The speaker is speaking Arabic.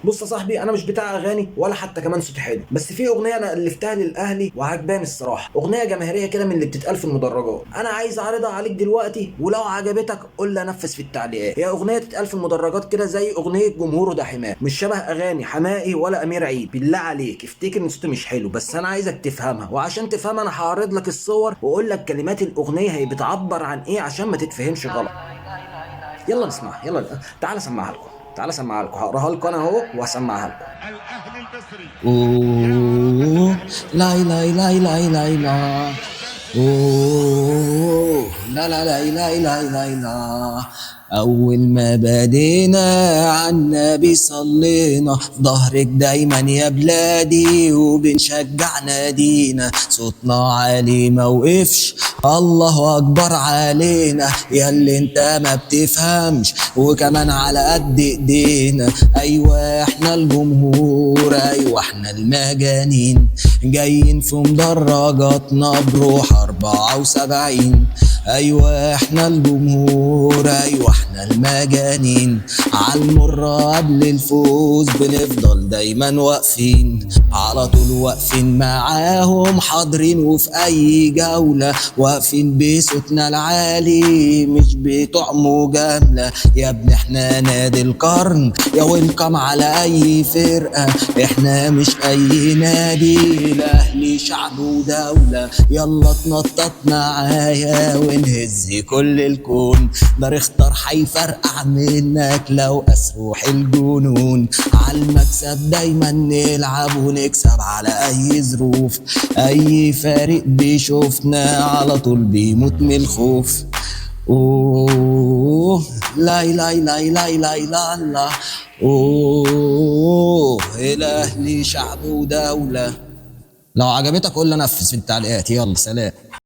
بص يا صاحبي، انا مش بتاع اغاني ولا حتى كمان صوتي حلو، بس في اغنيه انا الفتها للاهلي وعجباني الصراحه، اغنيه جماهيريه كده من اللي بتتقال في المدرجات. انا عايز اعرضها عليك دلوقتي، ولو عجبتك قول لي انفذ في التعليقات. هي اغنيه تتقال في المدرجات كده زي اغنيه جمهوره ده حماه، مش شبه اغاني حماقي ولا امير عيد. بالله عليك افتكر ان صوتي مش حلو، بس انا عايزك تفهمها، وعشان تفهمها انا هعرض لك الصور واقول لك كلمات الاغنيه هي بتعبر عن ايه عشان ما تتفهمش غلط. يلا نسمعها، يلا تعالى اسمعها لكم، تعالى اسمعها لكم، هقراها لكم انا اهو وهسمعها لكم. الاهلي المصري. اوه لا لا لا لا لا لا. اوه لا لا لا لا لا لا لا. أول ما بدينا عالنبي صلينا، في ظهرك دايما يا بلادي وبنشجع نادينا، صوتنا عالي موقفش، الله أكبر علينا، ياللي انت ما بتفهمش وكمان على قد ايدينا. أيوة احنا الجمهور، أيوة احنا المجانين، جايين في مدرجاتنا بروح 74. ايوه احنا الجمهور، ايوه احنا المجانين، عالمرة قبل الفوز بنفضل دايما واقفين، على طول واقفين معاهم حاضرين، وفي اي جولة واقفين بصوتنا العالي، مش بتوع مجاملة يا ابني، احنا نادي القرن، يا ويلكم على اي فرقة، احنا مش اي نادي، الاهلي شعب ودولة، يلا اتنطط معايا ونهز كل الكون، نار اختار حيفرقع منك لو اسروح الجنون، عالمكسب دايما نلعب ونكسب على اي ظروف، اي فريق بيشوفنا على طول بيموت من الخوف. اوه لا لا لا لا لا لا لا. اوه الاهلي شعب ودولة. لو عجبتك قول لي نفذ في التعليقات. يلا سلام.